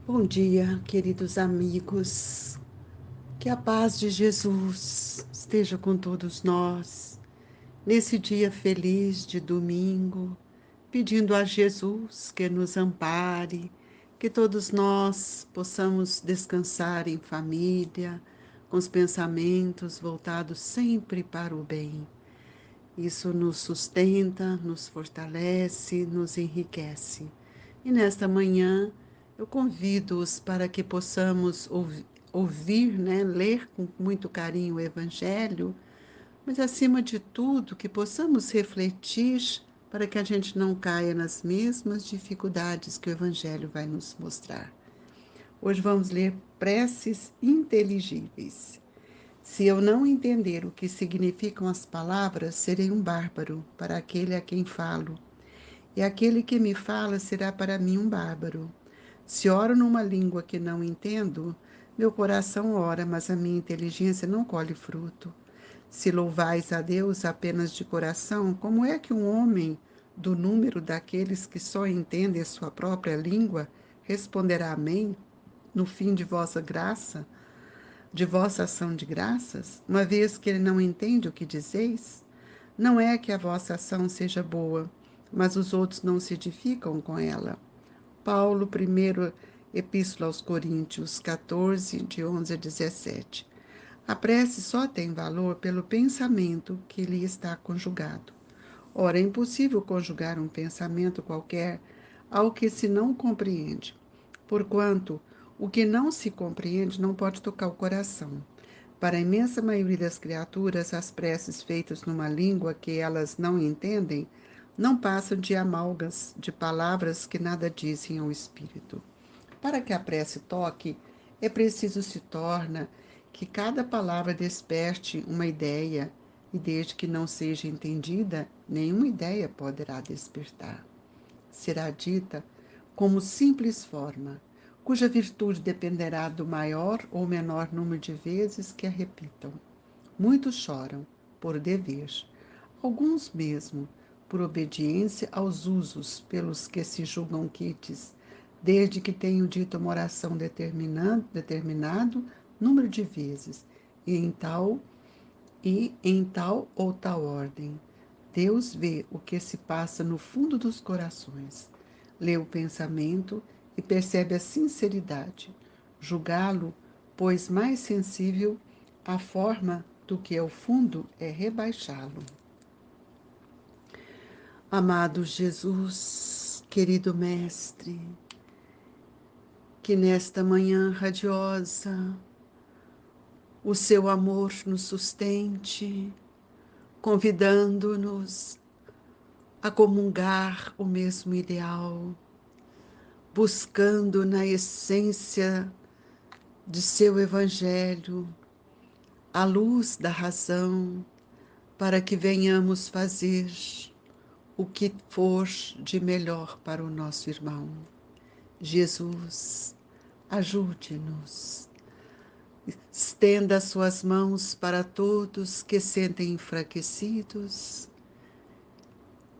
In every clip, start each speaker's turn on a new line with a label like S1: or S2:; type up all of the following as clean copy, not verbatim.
S1: Bom dia, queridos amigos. Que a paz de Jesus esteja com todos nós, nesse dia feliz de domingo, pedindo a Jesus que nos ampare, que todos nós possamos descansar em família, com os pensamentos voltados sempre para o bem. Isso nos sustenta, nos fortalece, nos enriquece. E nesta manhã, eu convido-os para que possamos ouvir, né, ler com muito carinho o Evangelho, mas acima de tudo, que possamos refletir para que a gente não caia nas mesmas dificuldades que o Evangelho vai nos mostrar. Hoje vamos ler preces inteligíveis. Se eu não entender o que significam as palavras, serei um bárbaro para aquele a quem falo, e aquele que me fala será para mim um bárbaro. Se oro numa língua que não entendo, meu coração ora, mas a minha inteligência não colhe fruto. Se louvais a Deus apenas de coração, como é que um homem do número daqueles que só entendem a sua própria língua responderá amém no fim de vossa graça? De vossa ação de graças, uma vez que ele não entende o que dizeis? Não é que a vossa ação seja boa, mas os outros não se edificam com ela. Paulo, 1ª Epístola aos Coríntios 14, de 11 a 17. A prece só tem valor pelo pensamento que lhe está conjugado. Ora, é impossível conjugar um pensamento qualquer ao que se não compreende, porquanto o que não se compreende não pode tocar o coração. Para a imensa maioria das criaturas, as preces feitas numa língua que elas não entendem não passam de amálgamas de palavras que nada dizem ao espírito. Para que a prece toque, é preciso se torna que cada palavra desperte uma ideia, e desde que não seja entendida, nenhuma ideia poderá despertar. Será dita como simples forma, cuja virtude dependerá do maior ou menor número de vezes que a repitam. Muitos choram por dever, alguns mesmo por obediência aos usos pelos que se julgam quites, desde que tenham dito uma oração determinado número de vezes, e em tal ou tal ordem. Deus vê o que se passa no fundo dos corações, lê o pensamento e percebe a sinceridade. Julgá-lo, pois mais sensível à forma do que ao fundo, é rebaixá-lo. Amado Jesus, querido Mestre, que nesta manhã radiosa o seu amor nos sustente, convidando-nos a comungar o mesmo ideal, buscando na essência de seu Evangelho a luz da razão, para que venhamos fazer o que for de melhor para o nosso irmão. Jesus, ajude-nos. Estenda suas mãos para todos que sentem enfraquecidos,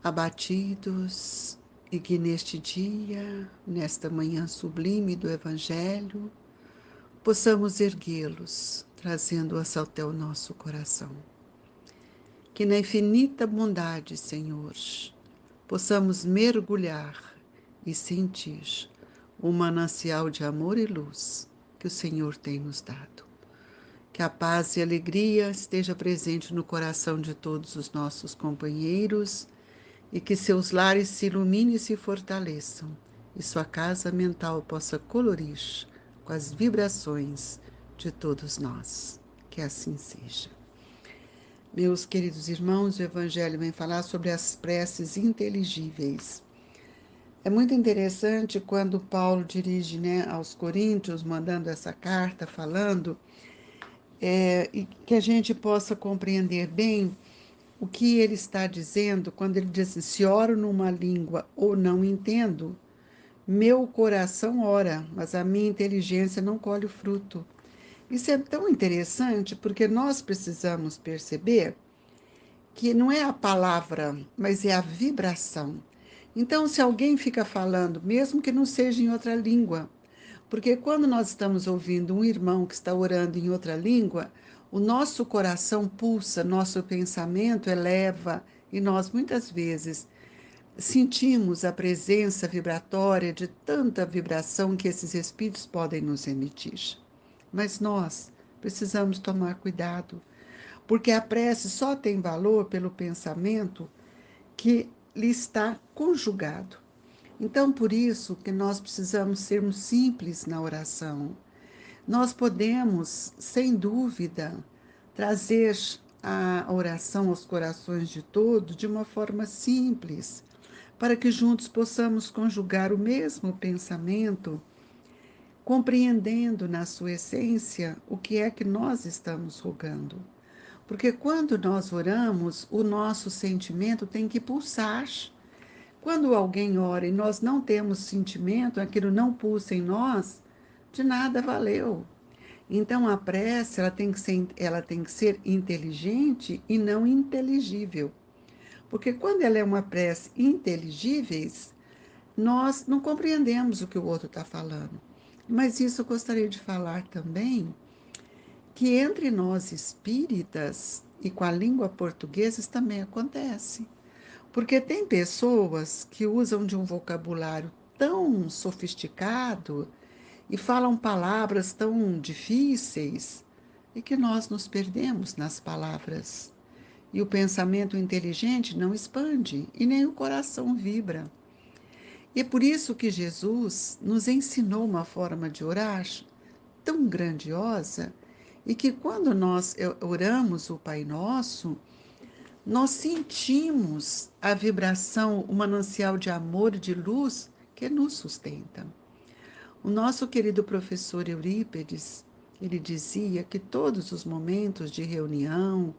S1: abatidos, e que neste dia, nesta manhã sublime do Evangelho, possamos erguê-los, trazendo-os até o nosso coração. Que na infinita bondade, Senhor, possamos mergulhar e sentir o manancial de amor e luz que o Senhor tem nos dado. Que a paz e a alegria esteja presente no coração de todos os nossos companheiros e que seus lares se iluminem e se fortaleçam e sua casa mental possa colorir com as vibrações de todos nós. Que assim seja. Meus queridos irmãos, o Evangelho vem falar sobre as preces inteligíveis. É muito interessante quando Paulo dirige, aos Coríntios, mandando essa carta, falando, e que a gente possa compreender bem o que ele está dizendo quando ele diz assim, se oro numa língua ou não entendo, meu coração ora, mas a minha inteligência não colhe o fruto. Isso é tão interessante porque nós precisamos perceber que não é a palavra, mas é a vibração. Então, se alguém fica falando, mesmo que não seja em outra língua, Porque quando nós estamos ouvindo um irmão que está orando em outra língua, o nosso coração pulsa, nosso pensamento eleva, e nós muitas vezes sentimos a presença vibratória de tanta vibração que esses espíritos podem nos emitir. Mas nós precisamos tomar cuidado, porque a prece só tem valor pelo pensamento que lhe está conjugado. Então, por isso que nós precisamos sermos simples na oração. Nós podemos, sem dúvida, trazer a oração aos corações de todos de uma forma simples, para que juntos possamos conjugar o mesmo pensamento, compreendendo na sua essência o que é que nós estamos rogando. Porque quando nós oramos, o nosso sentimento tem que pulsar. Quando alguém ora e nós não temos sentimento, aquilo não pulsa em nós, de nada valeu. Então a prece ela tem que ser inteligente e não inteligível. Porque quando ela é uma prece inteligível, nós não compreendemos o que o outro está falando. Mas isso eu gostaria de falar também, que entre nós espíritas e com a língua portuguesa isso também acontece. Porque tem pessoas que usam de um vocabulário tão sofisticado e falam palavras tão difíceis e que nós nos perdemos nas palavras. E o pensamento inteligente não expande e nem o coração vibra. E é por isso que Jesus nos ensinou uma forma de orar tão grandiosa e que quando nós oramos o Pai Nosso, nós sentimos a vibração, o manancial de amor e de luz que nos sustenta. O nosso querido professor Eurípedes, ele dizia que todos os momentos de reunião,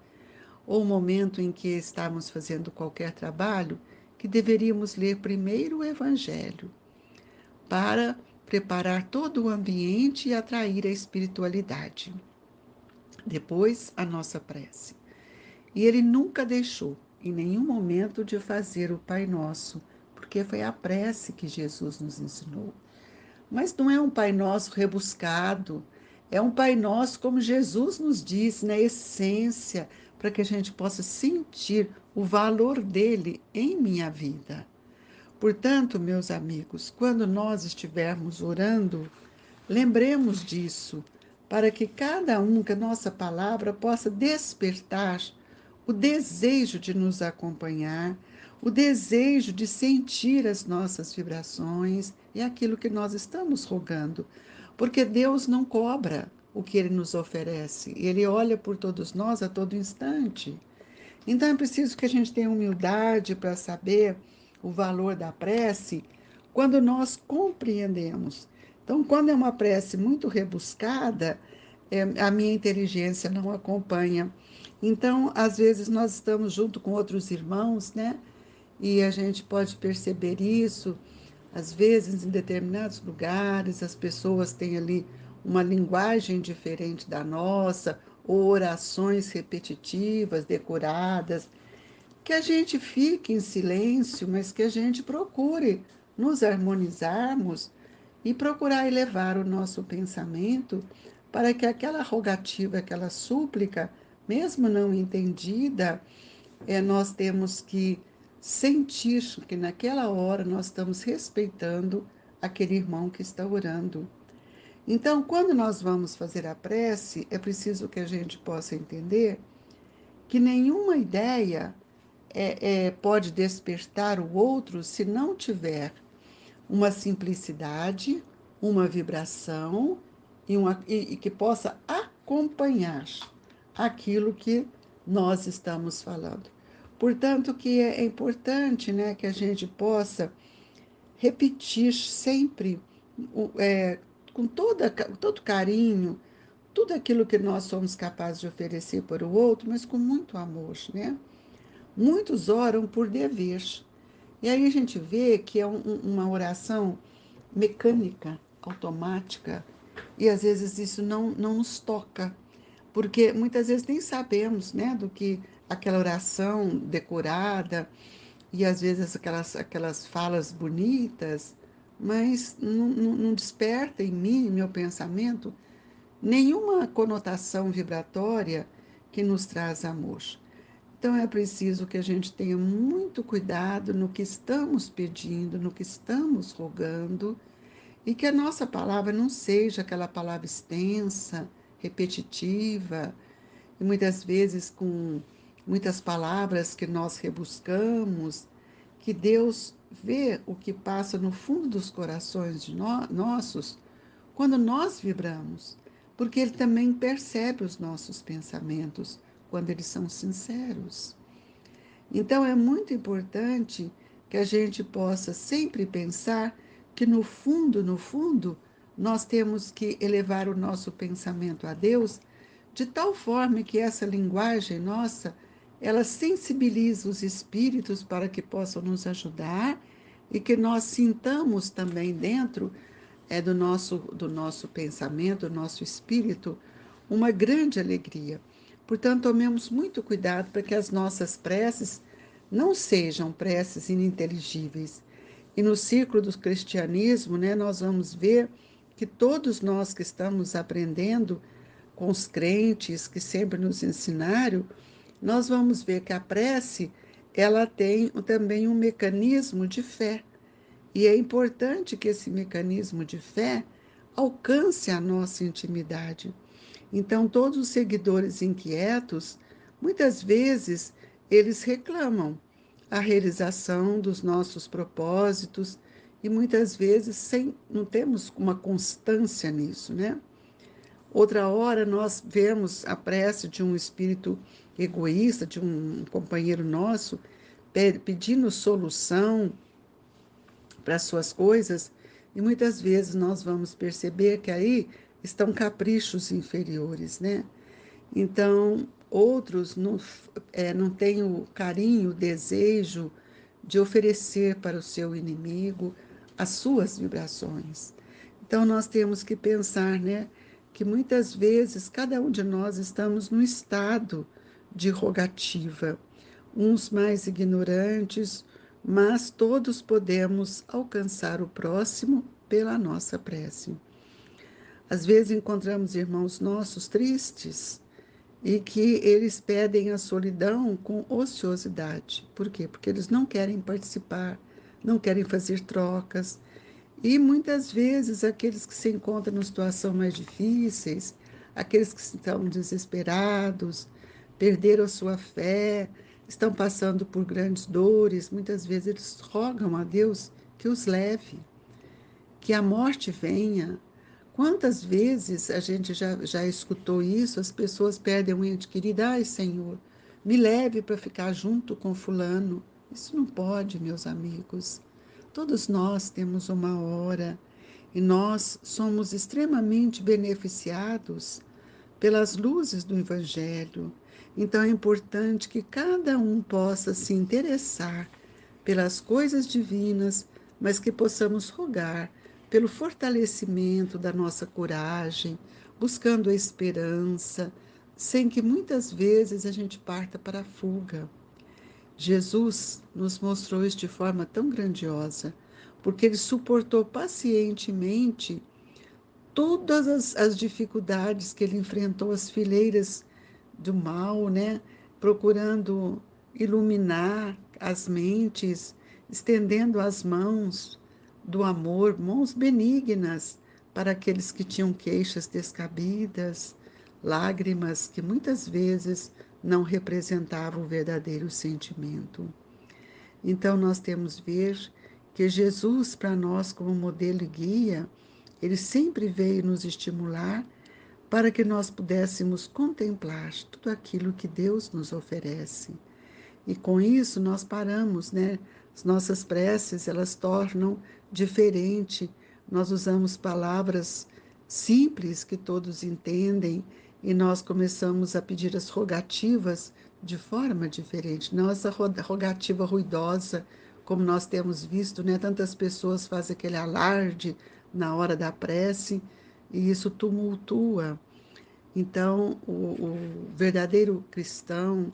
S1: ou o momento em que estamos fazendo qualquer trabalho, que deveríamos ler primeiro o Evangelho, para preparar todo o ambiente e atrair a espiritualidade. Depois, a nossa prece. E ele nunca deixou, em nenhum momento, de fazer o Pai Nosso, porque foi a prece que Jesus nos ensinou. Mas não é um Pai Nosso rebuscado, é um Pai Nosso como Jesus nos disse, na essência, para que a gente possa sentir o valor dele em minha vida. Portanto, meus amigos, quando nós estivermos orando, lembremos disso, para que cada um, que a nossa palavra possa despertar o desejo de nos acompanhar, o desejo de sentir as nossas vibrações e aquilo que nós estamos rogando. Porque Deus não cobra o que Ele nos oferece, Ele olha por todos nós a todo instante. Então é preciso que a gente tenha humildade para saber o valor da prece quando nós compreendemos. Então, quando é uma prece muito rebuscada, a minha inteligência não acompanha. Então, às vezes, nós estamos junto com outros irmãos, né? E a gente pode perceber isso. Às vezes, em determinados lugares, as pessoas têm ali uma linguagem diferente da nossa, ou orações repetitivas, decoradas, que a gente fique em silêncio, mas que a gente procure nos harmonizarmos e procurar elevar o nosso pensamento para que aquela rogativa, aquela súplica, mesmo não entendida, nós temos que sentir que naquela hora nós estamos respeitando aquele irmão que está orando. Então, quando nós vamos fazer a prece, é preciso que a gente possa entender que nenhuma ideia pode despertar o outro se não tiver uma simplicidade, uma vibração e que possa acompanhar aquilo que nós estamos falando. Portanto, que é importante, né, que a gente possa repetir sempre, com todo carinho, tudo aquilo que nós somos capazes de oferecer para o outro, mas com muito amor, né? Muitos oram por dever. E aí a gente vê que é uma oração mecânica, automática, e às vezes isso não nos toca, porque muitas vezes nem sabemos, né, do que aquela oração decorada, e às vezes aquelas falas bonitas, mas não desperta em mim, meu pensamento, nenhuma conotação vibratória que nos traz amor. Então é preciso que a gente tenha muito cuidado no que estamos pedindo, no que estamos rogando, e que a nossa palavra não seja aquela palavra extensa, repetitiva, e muitas vezes com muitas palavras que nós rebuscamos, que Deus vê o que passa no fundo dos corações de nossos quando nós vibramos, porque Ele também percebe os nossos pensamentos quando eles são sinceros. Então é muito importante que a gente possa sempre pensar que no fundo, nós temos que elevar o nosso pensamento a Deus de tal forma que essa linguagem nossa, ela sensibiliza os espíritos para que possam nos ajudar e que nós sintamos também dentro do nosso pensamento, do nosso espírito, uma grande alegria. Portanto, tomemos muito cuidado para que as nossas preces não sejam preces ininteligíveis. E no círculo do cristianismo, né, nós vamos ver que todos nós que estamos aprendendo com os crentes que sempre nos ensinaram, nós vamos ver que a prece, ela tem também um mecanismo de fé. E é importante que esse mecanismo de fé alcance a nossa intimidade. Então, todos os seguidores inquietos, muitas vezes, eles reclamam a realização dos nossos propósitos e muitas vezes não temos uma constância nisso, né? Outra hora nós vemos a prece de um espírito egoísta, de um companheiro nosso, pedindo solução para as suas coisas, e muitas vezes nós vamos perceber que aí estão caprichos inferiores, né? Então, outros não têm o carinho, o desejo de oferecer para o seu inimigo as suas vibrações. Então, nós temos que pensar, né, que muitas vezes cada um de nós estamos num estado de rogativa, uns mais ignorantes, mas todos podemos alcançar o próximo pela nossa prece. Às vezes encontramos irmãos nossos tristes e que eles pedem a solidão com ociosidade. Por quê? Porque eles não querem participar, não querem fazer trocas. E muitas vezes aqueles que se encontram em situações mais difíceis, aqueles que estão desesperados, perderam a sua fé, estão passando por grandes dores, muitas vezes eles rogam a Deus que os leve, que a morte venha. Quantas vezes a gente já escutou isso? As pessoas perdem um ente querido. Ai, Senhor, me leve para ficar junto com fulano. Isso não pode, meus amigos. Todos nós temos uma hora e nós somos extremamente beneficiados pelas luzes do Evangelho. Então é importante que cada um possa se interessar pelas coisas divinas, mas que possamos rogar pelo fortalecimento da nossa coragem, buscando a esperança, sem que muitas vezes a gente parta para a fuga. Jesus nos mostrou isso de forma tão grandiosa, porque ele suportou pacientemente todas as dificuldades que ele enfrentou, as fileiras do mal, né? Procurando iluminar as mentes, estendendo as mãos do amor, mãos benignas para aqueles que tinham queixas descabidas, lágrimas que muitas vezes não representavam o verdadeiro sentimento. Então, nós temos ver que Jesus, para nós, como modelo e guia, ele sempre veio nos estimular para que nós pudéssemos contemplar tudo aquilo que Deus nos oferece. E com isso nós paramos, né? As nossas preces, elas tornam diferente. Nós usamos palavras simples que todos entendem e nós começamos a pedir as rogativas de forma diferente. Não essa rogativa ruidosa, como nós temos visto, né? Tantas pessoas fazem aquele alarde na hora da prece e isso tumultua. Então, o verdadeiro cristão,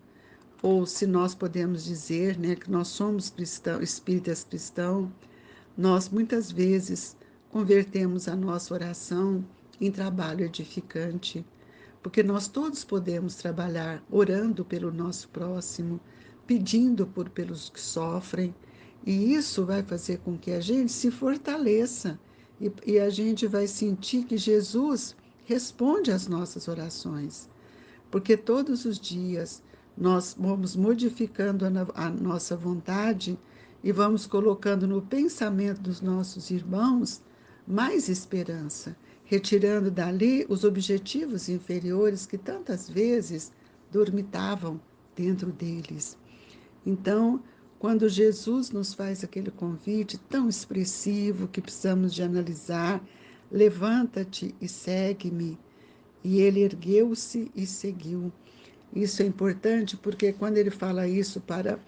S1: ou se nós podemos dizer, né, que nós somos cristãos, espíritas cristãos, Nós muitas vezes convertemos a nossa oração em trabalho edificante, porque nós todos podemos trabalhar orando pelo nosso próximo, pedindo pelos que sofrem, e isso vai fazer com que a gente se fortaleça e a gente vai sentir que Jesus responde às nossas orações, porque todos os dias nós vamos modificando a nossa vontade e vamos colocando no pensamento dos nossos irmãos mais esperança, retirando dali os objetivos inferiores que tantas vezes dormitavam dentro deles. Então, quando Jesus nos faz aquele convite tão expressivo que precisamos de analisar, levanta-te e segue-me. E ele ergueu-se e seguiu. Isso é importante porque quando ele fala isso para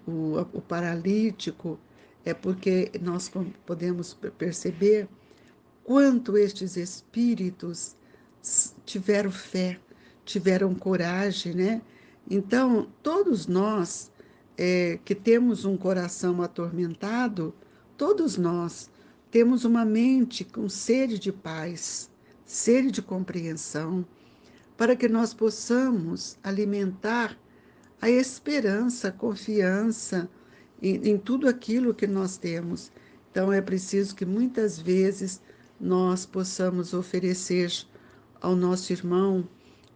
S1: o paralítico, é porque nós podemos perceber quanto estes espíritos tiveram fé, tiveram coragem, né? Então, todos nós que temos um coração atormentado, todos nós temos uma mente com sede de paz, sede de compreensão, para que nós possamos alimentar a esperança, a confiança em tudo aquilo que nós temos. Então, é preciso que muitas vezes nós possamos oferecer ao nosso irmão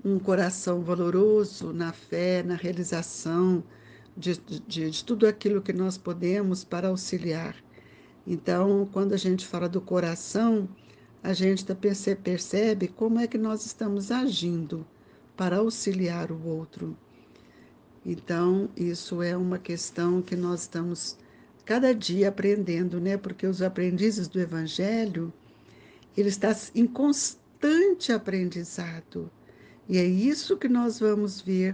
S1: um coração valoroso na fé, na realização de tudo aquilo que nós podemos para auxiliar. Então, quando a gente fala do coração, a gente percebe como é que nós estamos agindo para auxiliar o outro. Então, isso é uma questão que nós estamos cada dia aprendendo, né? Porque os aprendizes do Evangelho, ele está em constante aprendizado. E é isso que nós vamos ver,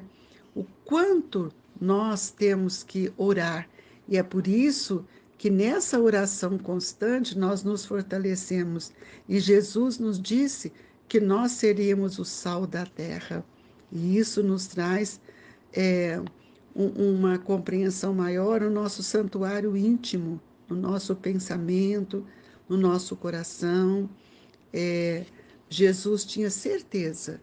S1: o quanto nós temos que orar. E é por isso que nessa oração constante nós nos fortalecemos. E Jesus nos disse que nós seríamos o sal da terra. E isso nos traz uma compreensão maior no nosso santuário íntimo, no nosso pensamento, no nosso coração. Jesus tinha certeza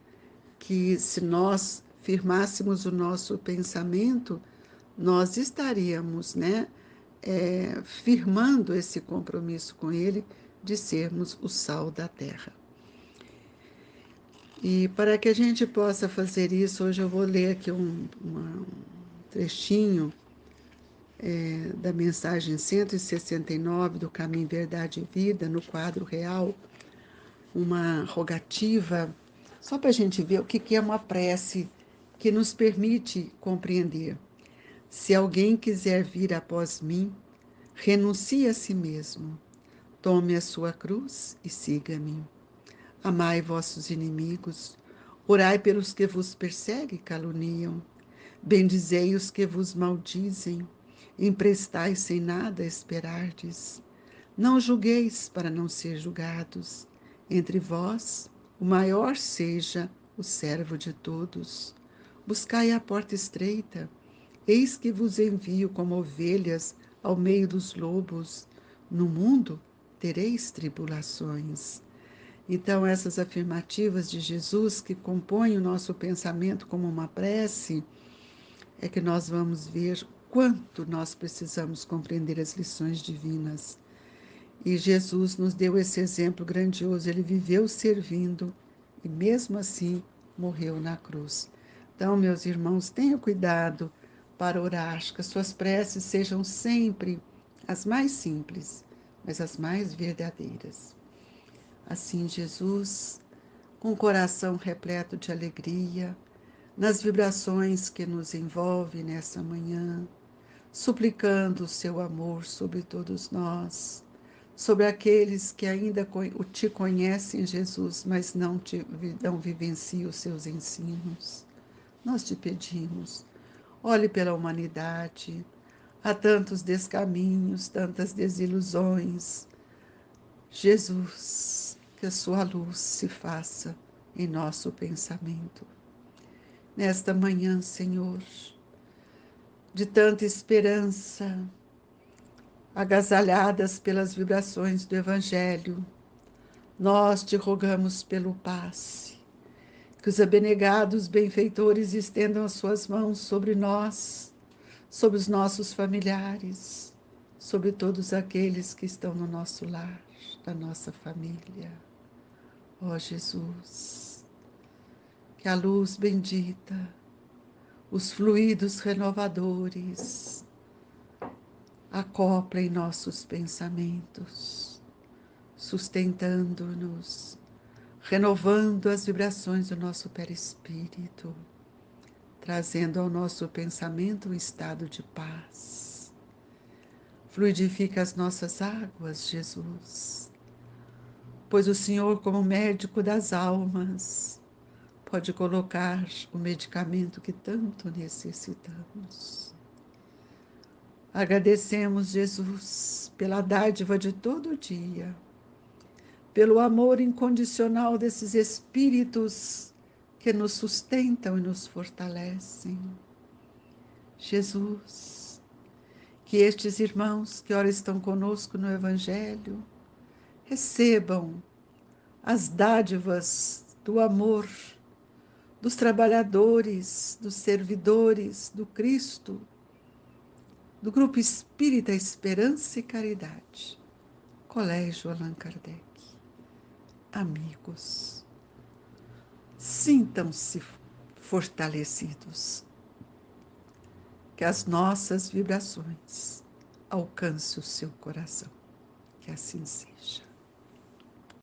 S1: que se nós firmássemos o nosso pensamento, nós estaríamos, né, firmando esse compromisso com Ele de sermos o sal da terra. E para que a gente possa fazer isso, hoje eu vou ler aqui um trechinho da mensagem 169 do Caminho, Verdade e Vida, no quadro real, uma rogativa, só para a gente ver o que é uma prece que nos permite compreender. Se alguém quiser vir após mim, renuncie a si mesmo, tome a sua cruz e siga-me. Amai vossos inimigos, orai pelos que vos perseguem e caluniam, bendizei os que vos maldizem, emprestai sem nada esperardes. Não julgueis para não ser julgados. Entre vós, o maior seja o servo de todos. Buscai a porta estreita. Eis que vos envio como ovelhas ao meio dos lobos. No mundo tereis tribulações. Então, essas afirmativas de Jesus que compõem o nosso pensamento como uma prece, é que nós vamos ver quanto nós precisamos compreender as lições divinas. E Jesus nos deu esse exemplo grandioso. Ele viveu servindo e, mesmo assim, morreu na cruz. Então, meus irmãos, tenham cuidado para orar, que as suas preces sejam sempre as mais simples, mas as mais verdadeiras. Assim, Jesus, com o coração repleto de alegria, nas vibrações que nos envolve nessa manhã, suplicando o seu amor sobre todos nós, sobre aqueles que ainda te conhecem, Jesus, mas não vivenciam os seus ensinos. Nós te pedimos, olhe pela humanidade, há tantos descaminhos, tantas desilusões. Jesus, que a sua luz se faça em nosso pensamento. Nesta manhã, Senhor, de tanta esperança, agasalhadas pelas vibrações do Evangelho, nós te rogamos pelo passe, que os abnegados benfeitores estendam as suas mãos sobre nós, sobre os nossos familiares, sobre todos aqueles que estão no nosso lar, da nossa família. Ó Jesus, que a luz bendita, os fluidos renovadores, acoplem nossos pensamentos, sustentando-nos, renovando as vibrações do nosso perispírito, trazendo ao nosso pensamento um estado de paz. Fluidifica as nossas águas, Jesus, pois o Senhor, como médico das almas, pode colocar o medicamento que tanto necessitamos. Agradecemos, Jesus, pela dádiva de todo dia, pelo amor incondicional desses espíritos que nos sustentam e nos fortalecem. Jesus, que estes irmãos que ora estão conosco no Evangelho recebam as dádivas do amor dos trabalhadores, dos servidores do Cristo, do Grupo Espírita Esperança e Caridade, Colégio Allan Kardec. Amigos, sintam-se fortalecidos, que as nossas vibrações alcancem o seu coração. Que assim seja.